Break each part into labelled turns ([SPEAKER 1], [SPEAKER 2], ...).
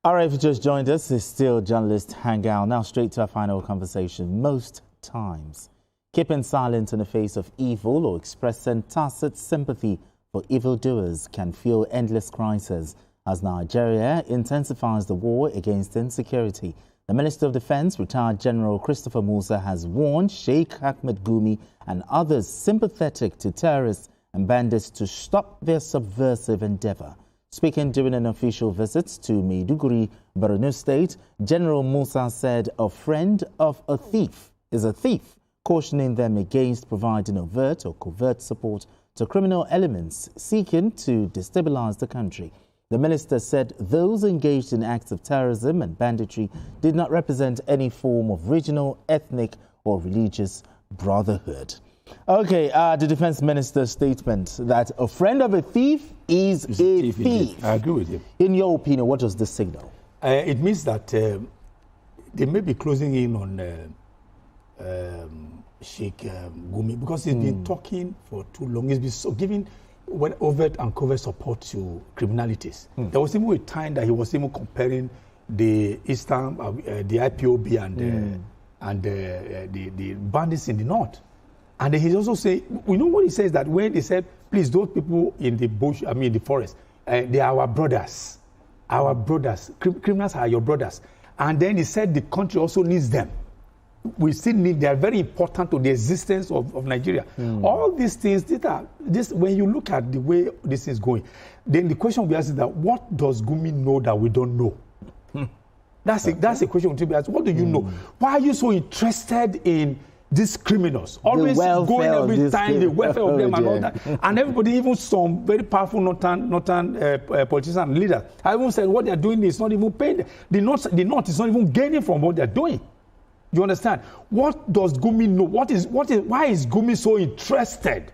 [SPEAKER 1] All right, if you just joined us, it's still Journalist Hangout. Now straight to our final conversation. Most times, keeping silent in the face of evil or expressing tacit sympathy for evildoers can fuel endless crises as Nigeria intensifies the war against insecurity. The Minister of Defense, retired General Christopher Musa, has warned Sheikh Gumi and others sympathetic to terrorists and bandits to stop their subversive endeavor. Speaking during an official visit to Maiduguri, Borno State, General Musa said a friend of a thief is a thief, cautioning them against providing overt or covert support to criminal elements seeking to destabilize the country. The minister said those engaged in acts of terrorism and banditry did not represent any form of regional, ethnic or religious brotherhood. Okay, the defense minister's statement that a friend of a thief is a thief.
[SPEAKER 2] I agree with you.
[SPEAKER 1] In your opinion, what does this signal?
[SPEAKER 2] It means that they may be closing in on Sheikh Gumi because he's been talking for too long. He's been giving overt and covert support to criminalities. There was even a time that he was even comparing the Eastern, the IPOB and the bandits in the north. And then he's also saying, we know what he says, that when he said, please, those people in the bush, in the forest, they are our brothers. Our brothers. Criminals are your brothers. And then he said the country also needs them. We still need, they are very important to the existence of Nigeria. All these things, when you look at the way this is going, then the question we ask is that what does Gumi know that we don't know? That's a question to be asked. What do you know? Why are you so interested in these criminals? Always going every time, the welfare of them and all that. And everybody, even some very powerful northern politicians and leaders, I even said what they're doing is not even paying. The North is not even gaining from what they're doing. You understand? What does Gumi know? Why is Gumi so interested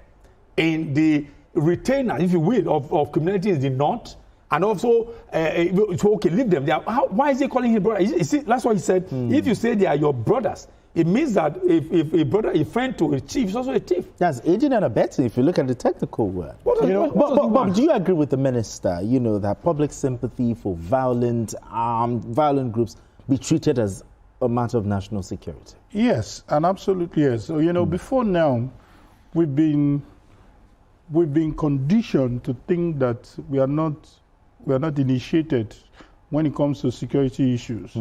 [SPEAKER 2] in the retainer, if you will, of criminality in the North? And also, okay, leave them there. Why is he calling him brother? That's why he said, if you say they are your brothers, it means that if a brother, a friend to a chief, is also a thief.
[SPEAKER 1] That's aiding and abetting if you look at the technical word. But do you agree with the minister, that public sympathy for violent groups be treated as a matter of national security?
[SPEAKER 3] Yes, and absolutely yes. So, before now, we've been conditioned to think that we are not initiated when it comes to security issues.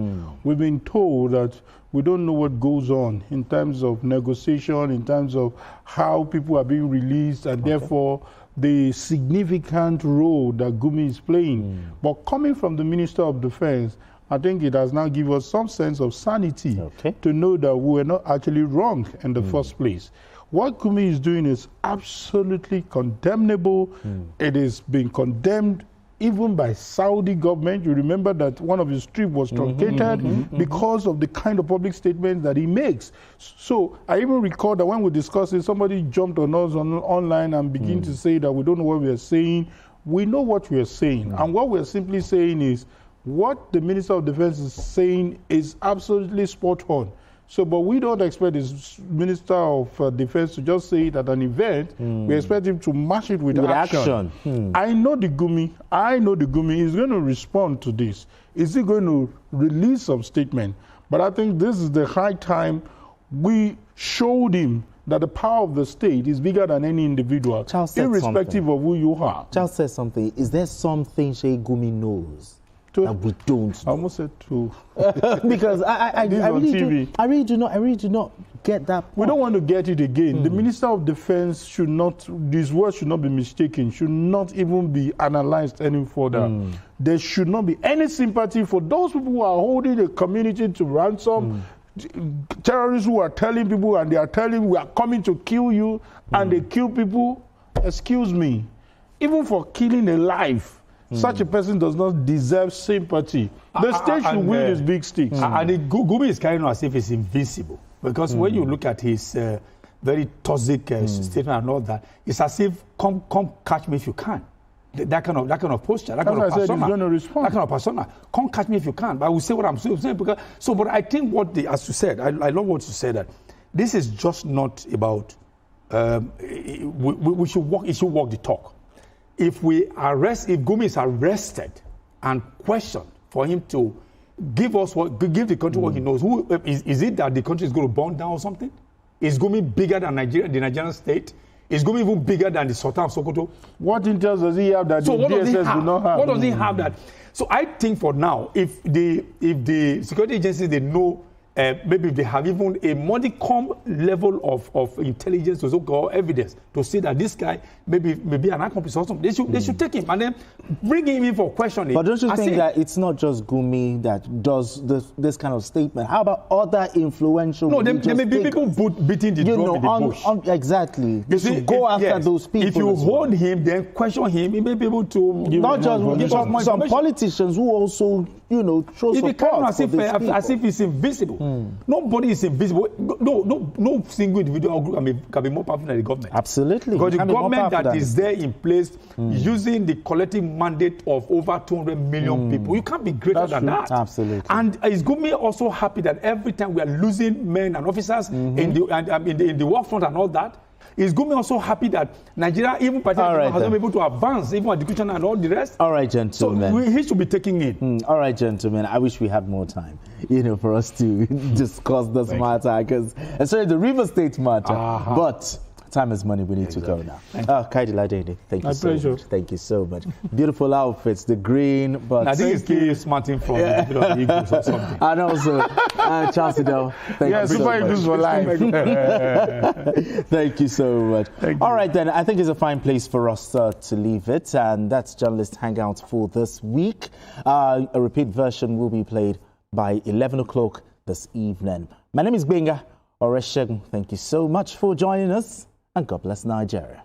[SPEAKER 3] We've been told that we don't know what goes on in terms of negotiation, in terms of how people are being released, and therefore the significant role that Gumi is playing. But coming from the Minister of Defense, I think it has now given us some sense of sanity to know that we were not actually wrong in the first place. What Gumi is doing is absolutely condemnable. It is being condemned even by Saudi government. You remember that one of his trips was truncated because of the kind of public statements that he makes. So I even recall that when we discussed it, somebody jumped on us online and began to say that we don't know what we are saying. We know what we are saying. And what we are simply saying is what the Minister of Defense is saying is absolutely spot on. So, but we don't expect the Minister of Defense to just say it at an event. We expect him to match it with action. I know the Gumi is going to respond to this. Is he going to release some statement? But I think this is the high time we showed him that the power of the state is bigger than any individual, irrespective of who you are.
[SPEAKER 1] Charles said something. Is there something Sheikh Gumi knows that we don't know?
[SPEAKER 3] I almost said two.
[SPEAKER 1] Because I really do not get that point.
[SPEAKER 3] We don't want to get it again. The Minister of Defense should not, these words should not be mistaken, should not even be analyzed any further. There should not be any sympathy for those people who are holding a community to ransom, terrorists who are telling people, and they are telling we are coming to kill you, and they kill people. Excuse me, even for killing a life, such a person does not deserve sympathy. The state should wield his big sticks.
[SPEAKER 2] And Gumi is carrying on as if he's invincible. Because when you look at his very toxic statement and all that, it's as if, come catch me if you can. That kind of posture, that kind of persona.
[SPEAKER 3] He's going to respond.
[SPEAKER 2] That kind of persona. Come catch me if you can. But I will say what I'm saying. But I think as you said, I love what you said, that this is just not about, we should walk the talk. If Gumi is arrested and questioned for him to give the country what he knows? Who is it that the country is going to burn down or something? Is Gumi bigger than Nigeria, the Nigerian state? Is Gumi even bigger than the Sultan of Sokoto?
[SPEAKER 3] What intel does he have that the DSS do not have?
[SPEAKER 2] What does he have that? So I think for now, if the security agencies, they know, maybe if they have even a modicum level of intelligence or so-called evidence to say that this guy maybe an accomplice or something, they should take him and then bring him in for questioning.
[SPEAKER 1] But don't you think that it's not just Gumi that does this kind of statement? How about other influential?
[SPEAKER 2] No, there may be people beating the drum in the bush.
[SPEAKER 1] Exactly. You should go after those people.
[SPEAKER 2] If you hold him, then question him, he may be able to
[SPEAKER 1] not just some politicians who also, show support
[SPEAKER 2] as if it's invisible. Nobody is invisible. No single individual group can be more powerful than the government.
[SPEAKER 1] Absolutely.
[SPEAKER 2] Because the government that is there in place using the collective mandate of over 200 million people, you can't be greater than that.
[SPEAKER 1] Absolutely.
[SPEAKER 2] And is Gumi also happy that every time we are losing men and officers in the war front and all that? Is Gumi also happy that Nigeria, even particularly, has not been able to advance, even education and all the rest?
[SPEAKER 1] All right, gentlemen.
[SPEAKER 2] So he should be taking it.
[SPEAKER 1] All right, gentlemen. I wish we had more time, for us to discuss this matter, because especially the River State matter. But time is money. We need to go now. Kaidi Ladede, thank you so much. Thank you so much. Beautiful outfits, the green. But
[SPEAKER 2] I think it's Martin from the Eagles or something.
[SPEAKER 1] And also, Charles Adele, thank you so much.
[SPEAKER 3] For life.
[SPEAKER 1] Thank you so much. All right, then. I think it's a fine place for us to leave it. And that's Journalist Hangout for this week. A repeat version will be played by 11 o'clock this evening. My name is Benga Oreshegun. Thank you so much for joining us. And God bless Nigeria.